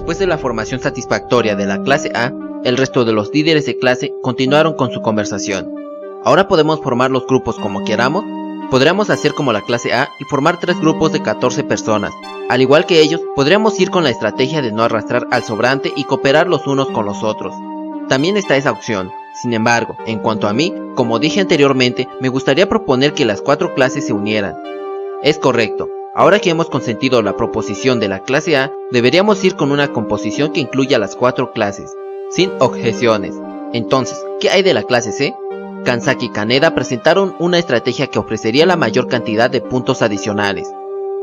Después de la formación satisfactoria de la clase A, el resto de los líderes de clase continuaron con su conversación. Ahora podemos formar los grupos como queramos. Podríamos hacer como la clase A y formar 3 grupos de 14 personas. Al igual que ellos, podríamos ir con la estrategia de no arrastrar al sobrante y cooperar los unos con los otros. También está esa opción. Sin embargo, en cuanto a mí, como dije anteriormente, me gustaría proponer que las 4 clases se unieran. Es correcto. Ahora que hemos consentido la proposición de la clase A, deberíamos ir con una composición que incluya las 4 clases, sin objeciones. Entonces, ¿qué hay de la clase C? Kanzaki y Kaneda presentaron una estrategia que ofrecería la mayor cantidad de puntos adicionales.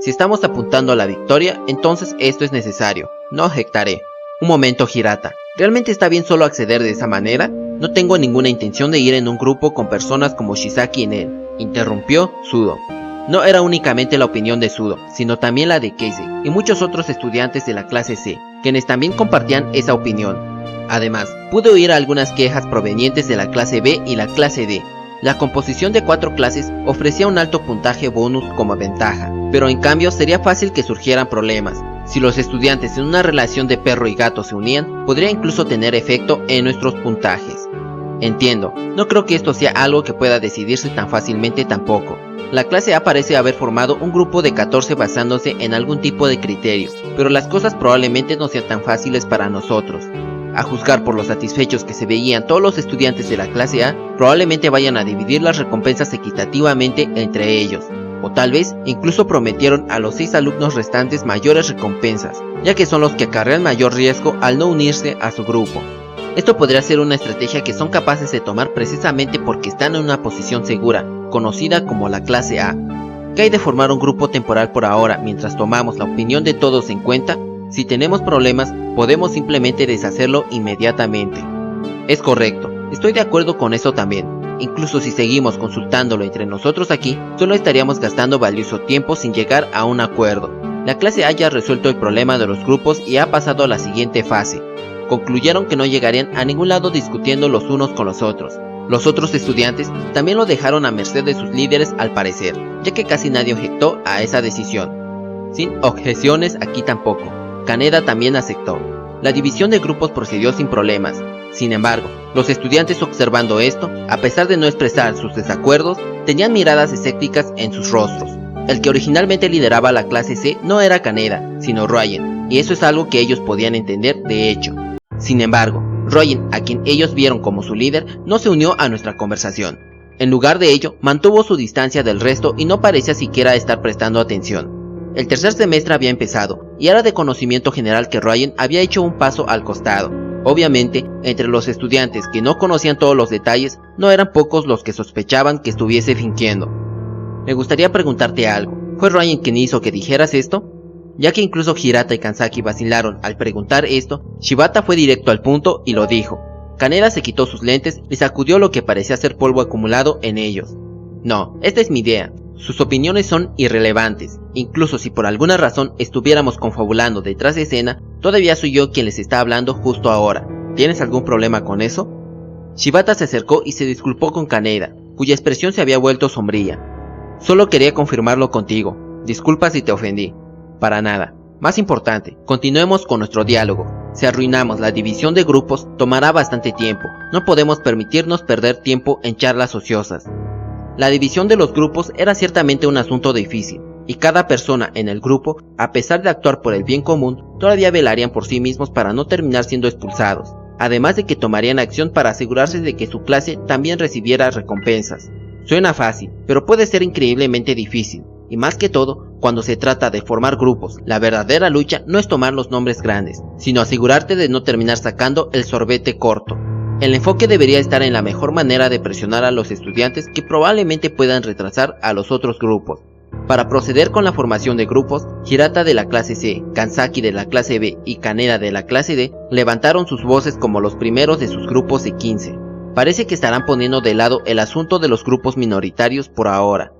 Si estamos apuntando a la victoria, entonces esto es necesario. No objetaré. Un momento, Hirata. ¿Realmente está bien solo acceder de esa manera? No tengo ninguna intención de ir en un grupo con personas como Shisaki y Nel, interrumpió Sudo. No era únicamente la opinión de Sudo, sino también la de Keisei y muchos otros estudiantes de la clase C, quienes también compartían esa opinión. Además, pude oír algunas quejas provenientes de la clase B y la clase D. La composición de 4 clases ofrecía un alto puntaje bonus como ventaja, pero en cambio sería fácil que surgieran problemas. Si los estudiantes en una relación de perro y gato se unían, podría incluso tener efecto en nuestros puntajes. Entiendo, no creo que esto sea algo que pueda decidirse tan fácilmente tampoco. La clase A parece haber formado un grupo de 14 basándose en algún tipo de criterio, pero las cosas probablemente no sean tan fáciles para nosotros. A juzgar por los satisfechos que se veían todos los estudiantes de la clase A, probablemente vayan a dividir las recompensas equitativamente entre ellos, o tal vez incluso prometieron a los 6 alumnos restantes mayores recompensas, ya que son los que acarrean mayor riesgo al no unirse a su grupo. Esto podría ser una estrategia que son capaces de tomar precisamente porque están en una posición segura, conocida como la clase A. ¿Qué hay de formar un grupo temporal por ahora mientras tomamos la opinión de todos en cuenta? Si tenemos problemas, podemos simplemente deshacerlo inmediatamente. Es correcto, estoy de acuerdo con eso también. Incluso si seguimos consultándolo entre nosotros aquí, solo estaríamos gastando valioso tiempo sin llegar a un acuerdo. La clase A ya ha resuelto el problema de los grupos y ha pasado a la siguiente fase. Concluyeron que no llegarían a ningún lado discutiendo los unos con los otros. Los otros estudiantes también lo dejaron a merced de sus líderes al parecer, ya que casi nadie objetó a esa decisión. Sin objeciones aquí tampoco. Kaneda también aceptó. La división de grupos procedió sin problemas. Sin embargo, los estudiantes observando esto, a pesar de no expresar sus desacuerdos, tenían miradas escépticas en sus rostros. El que originalmente lideraba la clase C no era Kaneda, sino Ryan, y eso es algo que ellos podían entender de hecho. Sin embargo, Ryan, a quien ellos vieron como su líder, no se unió a nuestra conversación. En lugar de ello, mantuvo su distancia del resto y no parecía siquiera estar prestando atención. El tercer semestre había empezado, y era de conocimiento general que Ryan había hecho un paso al costado. Obviamente, entre los estudiantes que no conocían todos los detalles, no eran pocos los que sospechaban que estuviese fingiendo. Me gustaría preguntarte algo, ¿fue Ryan quien hizo que dijeras esto? Ya que incluso Hirata y Kanzaki vacilaron al preguntar esto, Shibata fue directo al punto y lo dijo. Kaneda se quitó sus lentes y sacudió lo que parecía ser polvo acumulado en ellos. No, esta es mi idea. Sus opiniones son irrelevantes. Incluso si por alguna razón estuviéramos confabulando detrás de escena, todavía soy yo quien les está hablando justo ahora. ¿Tienes algún problema con eso? Shibata se acercó y se disculpó con Kaneda, cuya expresión se había vuelto sombría. Solo quería confirmarlo contigo. Disculpa si te ofendí. Para nada. Más importante, continuemos con nuestro diálogo. Si arruinamos la división de grupos, tomará bastante tiempo. No podemos permitirnos perder tiempo en charlas ociosas. La división de los grupos era ciertamente un asunto difícil, y cada persona en el grupo, a pesar de actuar por el bien común, todavía velarían por sí mismos para no terminar siendo expulsados, además de que tomarían acción para asegurarse de que su clase también recibiera recompensas. Suena fácil, pero puede ser increíblemente difícil, y más que todo, cuando se trata de formar grupos, la verdadera lucha no es tomar los nombres grandes, sino asegurarte de no terminar sacando el sorbete corto. El enfoque debería estar en la mejor manera de presionar a los estudiantes que probablemente puedan retrasar a los otros grupos. Para proceder con la formación de grupos, Hirata de la clase C, Kanzaki de la clase B y Kaneda de la clase D levantaron sus voces como los primeros de sus grupos de 15. Parece que estarán poniendo de lado el asunto de los grupos minoritarios por ahora.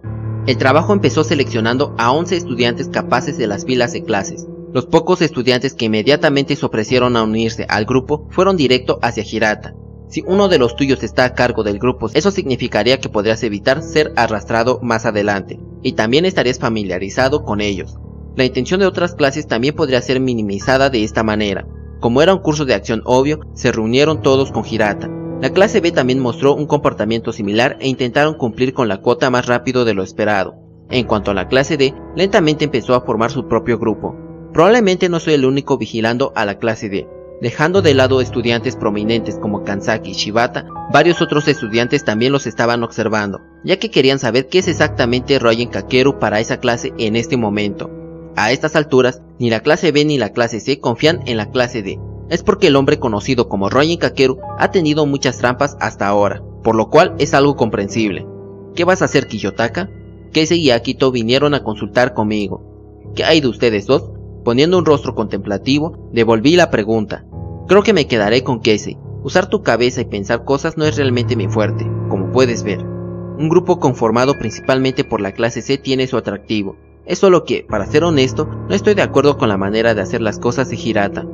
El trabajo empezó seleccionando a 11 estudiantes capaces de las filas de clases. Los pocos estudiantes que inmediatamente se ofrecieron a unirse al grupo fueron directo hacia Hirata. Si uno de los tuyos está a cargo del grupo, eso significaría que podrías evitar ser arrastrado más adelante, y también estarías familiarizado con ellos. La intención de otras clases también podría ser minimizada de esta manera. Como era un curso de acción obvio, se reunieron todos con Hirata. La clase B también mostró un comportamiento similar e intentaron cumplir con la cuota más rápido de lo esperado. En cuanto a la clase D, lentamente empezó a formar su propio grupo. Probablemente no soy el único vigilando a la clase D. Dejando de lado estudiantes prominentes como Kanzaki y Shibata, varios otros estudiantes también los estaban observando, ya que querían saber qué es exactamente Ryoen Kakeru para esa clase en este momento. A estas alturas, ni la clase B ni la clase C confían en la clase D. Es porque el hombre conocido como Ryoen Kakeru ha tenido muchas trampas hasta ahora, por lo cual es algo comprensible. ¿Qué vas a hacer, Kiyotaka? Keisei y Akito vinieron a consultar conmigo. ¿Qué hay de ustedes dos? Poniendo un rostro contemplativo, devolví la pregunta. Creo que me quedaré con Keisei. Usar tu cabeza y pensar cosas no es realmente mi fuerte, como puedes ver. Un grupo conformado principalmente por la clase C tiene su atractivo. Es solo que, para ser honesto, no estoy de acuerdo con la manera de hacer las cosas de Hirata.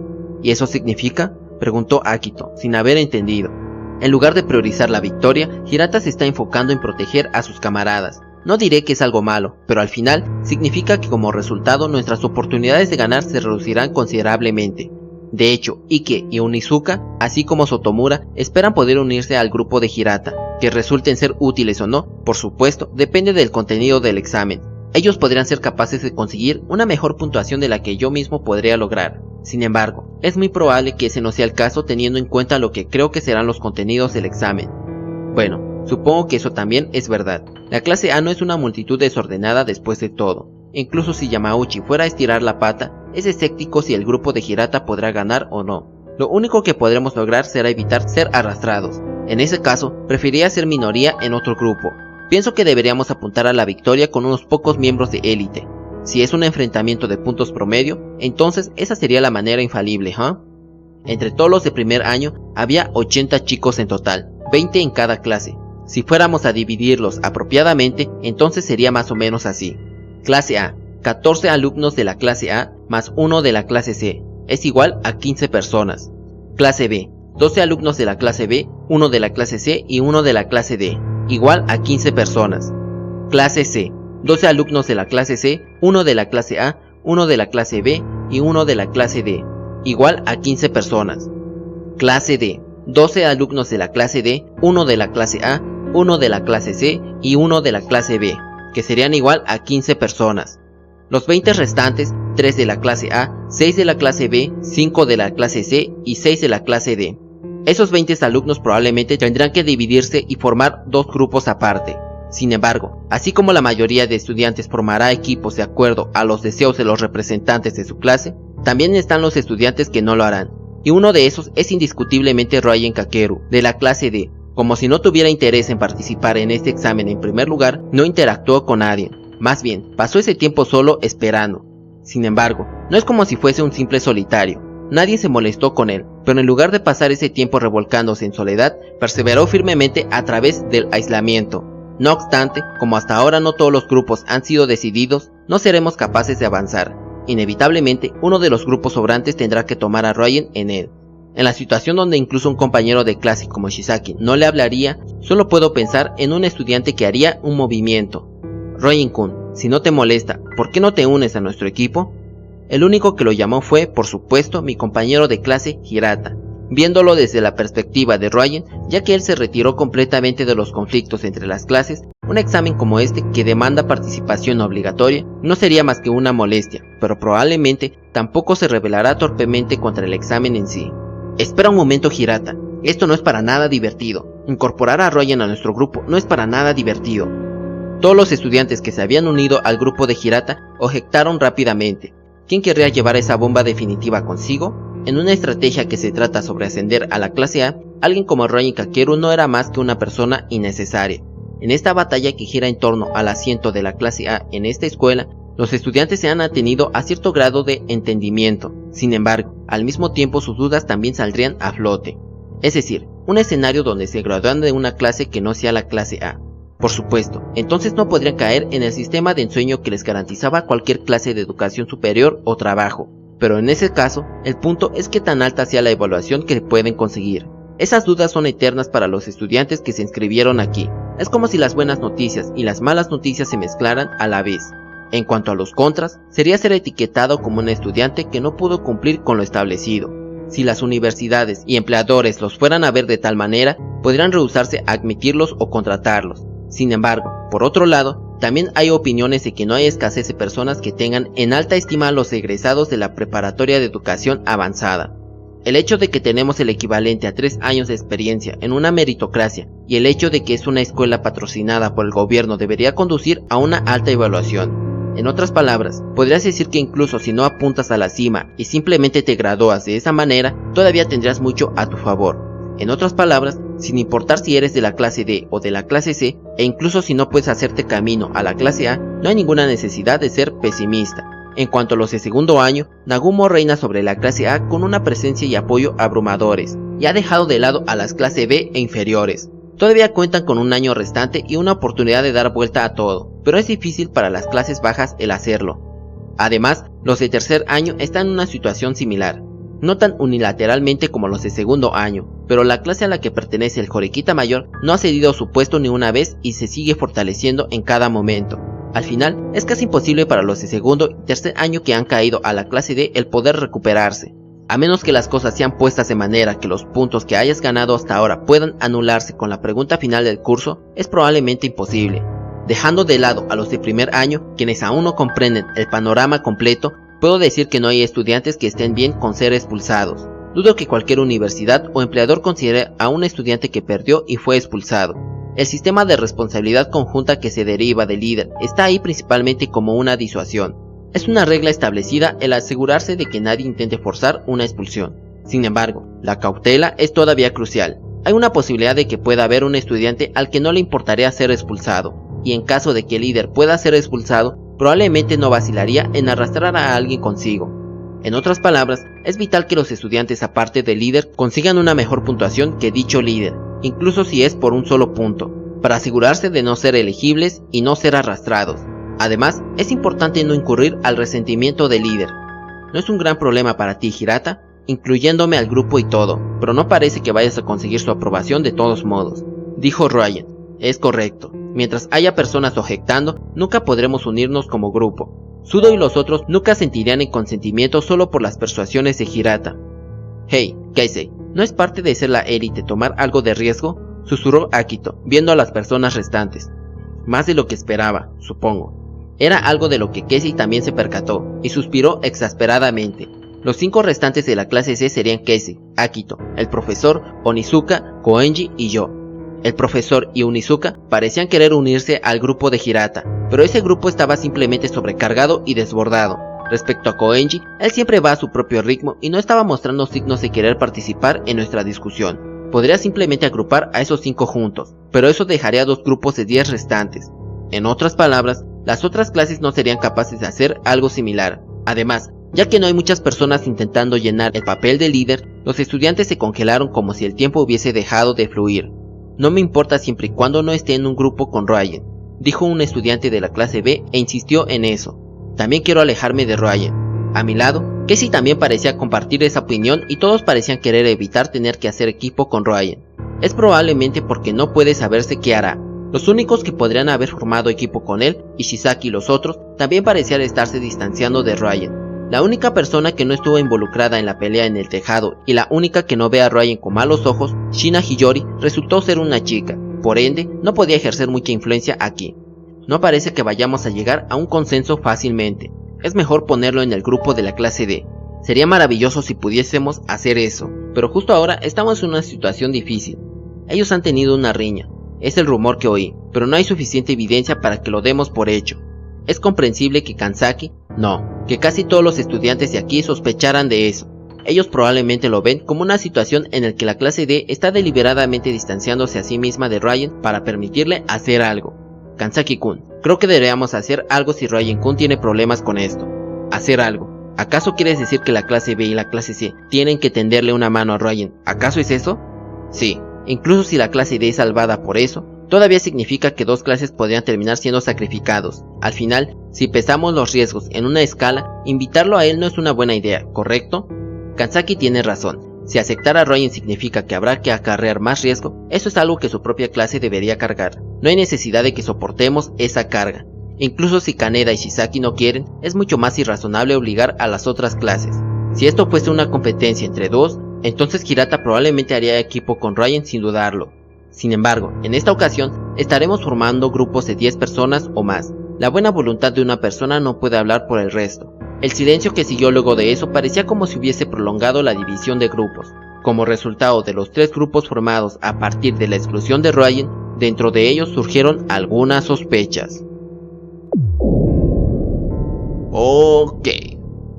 ¿Y eso significa?, preguntó Akito, sin haber entendido. En lugar de priorizar la victoria, Hirata se está enfocando en proteger a sus camaradas. No diré que es algo malo, pero al final significa que como resultado nuestras oportunidades de ganar se reducirán considerablemente. De hecho, Ike y Onizuka, así como Sotomura, esperan poder unirse al grupo de Hirata. Que resulten ser útiles o no, por supuesto, depende del contenido del examen. Ellos podrían ser capaces de conseguir una mejor puntuación de la que yo mismo podría lograr. Sin embargo, es muy probable que ese no sea el caso teniendo en cuenta lo que creo que serán los contenidos del examen. Bueno, supongo que eso también es verdad. La clase A no es una multitud desordenada después de todo. Incluso si Yamauchi fuera a estirar la pata, es escéptico si el grupo de Hirata podrá ganar o no. Lo único que podremos lograr será evitar ser arrastrados. En ese caso, preferiría ser minoría en otro grupo. Pienso que deberíamos apuntar a la victoria con unos pocos miembros de élite. Si es un enfrentamiento de puntos promedio, entonces esa sería la manera infalible, ¿huh? Entre todos los de primer año, había 80 chicos en total, 20 en cada clase. Si fuéramos a dividirlos apropiadamente, entonces sería más o menos así. Clase A, 14 alumnos de la clase A más 1 de la clase C, es igual a 15 personas. Clase B, 12 alumnos de la clase B, 1 de la clase C y 1 de la clase D, igual a 15 personas. Clase C, 12 alumnos de la clase C, 1 de la clase A, 1 de la clase B y 1 de la clase D, igual a 15 personas. Clase D, 12 alumnos de la clase D, 1 de la clase A, 1 de la clase C y 1 de la clase B, que serían igual a 15 personas. Los 20 restantes, 3 de la clase A, 6 de la clase B, 5 de la clase C y 6 de la clase D. Esos 20 alumnos probablemente tendrán que dividirse y formar dos grupos aparte. Sin embargo, así como la mayoría de estudiantes formará equipos de acuerdo a los deseos de los representantes de su clase, también están los estudiantes que no lo harán. Y uno de esos es indiscutiblemente Ryoen Kakeru, de la clase D. Como si no tuviera interés en participar en este examen en primer lugar, no interactuó con nadie. Más bien, pasó ese tiempo solo esperando. Sin embargo, no es como si fuese un simple solitario. Nadie se molestó con él, pero en lugar de pasar ese tiempo revolcándose en soledad, perseveró firmemente a través del aislamiento. No obstante, como hasta ahora no todos los grupos han sido decididos, no seremos capaces de avanzar. Inevitablemente, uno de los grupos sobrantes tendrá que tomar a Ryoen en él. En la situación donde incluso un compañero de clase como Shisaki no le hablaría, solo puedo pensar en un estudiante que haría un movimiento. Ryoen-kun, si no te molesta, ¿por qué no te unes a nuestro equipo? El único que lo llamó fue, por supuesto, mi compañero de clase Hirata. Viéndolo desde la perspectiva de Ryoen, ya que él se retiró completamente de los conflictos entre las clases, un examen como este, que demanda participación obligatoria, no sería más que una molestia, pero probablemente tampoco se rebelará torpemente contra el examen en sí. Espera un momento, Hirata, esto no es para nada divertido. Incorporar a Ryoen a nuestro grupo no es para nada divertido. Todos los estudiantes que se habían unido al grupo de Hirata objetaron rápidamente. ¿Quién querría llevar esa bomba definitiva consigo? En una estrategia que se trata sobre ascender a la clase A, alguien como Ryoen Kakeru no era más que una persona innecesaria. En esta batalla que gira en torno al asiento de la clase A en esta escuela, los estudiantes se han atenido a cierto grado de entendimiento. Sin embargo, al mismo tiempo sus dudas también saldrían a flote. Es decir, un escenario donde se gradúan de una clase que no sea la clase A. Por supuesto, entonces no podrían caer en el sistema de ensueño que les garantizaba cualquier clase de educación superior o trabajo. Pero en ese caso, el punto es que tan alta sea la evaluación que pueden conseguir. Esas dudas son eternas para los estudiantes que se inscribieron aquí. Es como si las buenas noticias y las malas noticias se mezclaran a la vez. En cuanto a los contras, sería ser etiquetado como un estudiante que no pudo cumplir con lo establecido. Si las universidades y empleadores los fueran a ver de tal manera, podrían rehusarse a admitirlos o contratarlos. Sin embargo, por otro lado, también hay opiniones de que no hay escasez de personas que tengan en alta estima a los egresados de la preparatoria de educación avanzada. El hecho de que tenemos el equivalente a 3 años de experiencia en una meritocracia y el hecho de que es una escuela patrocinada por el gobierno debería conducir a una alta evaluación. En otras palabras, podrías decir que incluso si no apuntas a la cima y simplemente te gradúas de esa manera, todavía tendrías mucho a tu favor. En otras palabras, sin importar si eres de la clase D o de la clase C, e incluso si no puedes hacerte camino a la clase A, no hay ninguna necesidad de ser pesimista. En cuanto a los de segundo año, Nagumo reina sobre la clase A con una presencia y apoyo abrumadores, y ha dejado de lado a las clase B e inferiores. Todavía cuentan con un año restante y una oportunidad de dar vuelta a todo, pero es difícil para las clases bajas el hacerlo. Además, los de tercer año están en una situación similar, no tan unilateralmente como los de segundo año, pero la clase a la que pertenece el Jorequita Mayor no ha cedido su puesto ni una vez y se sigue fortaleciendo en cada momento. Al final, es casi imposible para los de segundo y tercer año que han caído a la clase D el poder recuperarse. A menos que las cosas sean puestas de manera que los puntos que hayas ganado hasta ahora puedan anularse con la pregunta final del curso, es probablemente imposible. Dejando de lado a los de primer año, quienes aún no comprenden el panorama completo, puedo decir que no hay estudiantes que estén bien con ser expulsados. Dudo que cualquier universidad o empleador considere a un estudiante que perdió y fue expulsado. El sistema de responsabilidad conjunta que se deriva del líder está ahí principalmente como una disuasión. Es una regla establecida el asegurarse de que nadie intente forzar una expulsión. Sin embargo, la cautela es todavía crucial. Hay una posibilidad de que pueda haber un estudiante al que no le importaría ser expulsado, y en caso de que el líder pueda ser expulsado, probablemente no vacilaría en arrastrar a alguien consigo. En otras palabras, es vital que los estudiantes aparte del líder consigan una mejor puntuación que dicho líder, incluso si es por un solo punto, para asegurarse de no ser elegibles y no ser arrastrados. Además, es importante no incurrir al resentimiento del líder. No es un gran problema para ti, Hirata, incluyéndome al grupo y todo, pero no parece que vayas a conseguir su aprobación de todos modos, dijo Ryan. Es correcto. Mientras haya personas objetando, nunca podremos unirnos como grupo. Sudo y los otros nunca sentirían el consentimiento solo por las persuasiones de Hirata. Hey, Keisei, ¿no es parte de ser la élite tomar algo de riesgo? Susurró Akito, viendo a las personas restantes. Más de lo que esperaba, supongo. Era algo de lo que Keisei también se percató, y suspiró exasperadamente. Los 5 restantes de la clase C serían Keisei, Akito, el profesor, Onizuka, Koenji y yo. El profesor y Onizuka parecían querer unirse al grupo de Hirata, pero ese grupo estaba simplemente sobrecargado y desbordado. Respecto a Koenji, él siempre va a su propio ritmo y no estaba mostrando signos de querer participar en nuestra discusión. Podría simplemente agrupar a esos 5 juntos, pero eso dejaría 2 grupos de 10 restantes. En otras palabras, las otras clases no serían capaces de hacer algo similar. Además, ya que no hay muchas personas intentando llenar el papel de líder, los estudiantes se congelaron como si el tiempo hubiese dejado de fluir. No me importa siempre y cuando no esté en un grupo con Ryan, dijo un estudiante de la clase B e insistió en eso. También quiero alejarme de Ryan. A mi lado, Keisei también parecía compartir esa opinión y todos parecían querer evitar tener que hacer equipo con Ryan. Es probablemente porque no puede saberse qué hará. Los únicos que podrían haber formado equipo con él, Ishizaki y los otros, también parecían estarse distanciando de Ryan. La única persona que no estuvo involucrada en la pelea en el tejado y la única que no ve a Ryan con malos ojos, Shina Hiyori, resultó ser una chica, por ende no podía ejercer mucha influencia aquí. No parece que vayamos a llegar a un consenso fácilmente. Es mejor ponerlo en el grupo de la clase D. Sería maravilloso si pudiésemos hacer eso, pero justo ahora estamos en una situación difícil. Ellos han tenido una riña. Es el rumor que oí, pero no hay suficiente evidencia para que lo demos por hecho. Es comprensible que Kanzaki, que casi todos los estudiantes de aquí sospecharan de eso. Ellos probablemente lo ven como una situación en la que la clase D está deliberadamente distanciándose a sí misma de Ryan para permitirle hacer algo. Kanzaki-kun, creo que deberíamos hacer algo si Ryan-kun tiene problemas con esto. Hacer algo. ¿Acaso quieres decir que la clase B y la clase C tienen que tenderle una mano a Ryan? ¿Acaso es eso? Sí. Incluso si la clase D es salvada por eso, todavía significa que 2 clases podrían terminar siendo sacrificados. Al final, si pesamos los riesgos en una escala, invitarlo a él no es una buena idea, ¿correcto? Kanzaki tiene razón. Si aceptar a Ryan significa que habrá que acarrear más riesgo, eso es algo que su propia clase debería cargar. No hay necesidad de que soportemos esa carga. Incluso si Kaneda y Shisaki no quieren, es mucho más irrazonable obligar a las otras clases. Si esto fuese una competencia entre dos, entonces Hirata probablemente haría equipo con Ryan sin dudarlo. Sin embargo, en esta ocasión, estaremos formando grupos de 10 personas o más. La buena voluntad de una persona no puede hablar por el resto. El silencio que siguió luego de eso parecía como si hubiese prolongado la división de grupos. Como resultado de los 3 grupos formados a partir de la exclusión de Ryan, dentro de ellos surgieron algunas sospechas. Ok,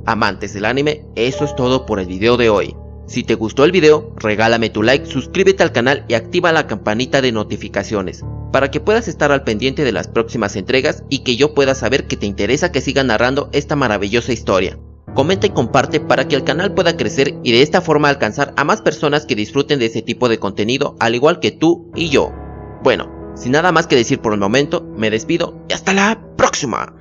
amantes del anime, eso es todo por el video de hoy. Si te gustó el video, regálame tu like, suscríbete al canal y activa la campanita de notificaciones, para que puedas estar al pendiente de las próximas entregas y que yo pueda saber que te interesa que siga narrando esta maravillosa historia. Comenta y comparte para que el canal pueda crecer y de esta forma alcanzar a más personas que disfruten de ese tipo de contenido al igual que tú y yo. Bueno, sin nada más que decir por el momento, me despido y hasta la próxima.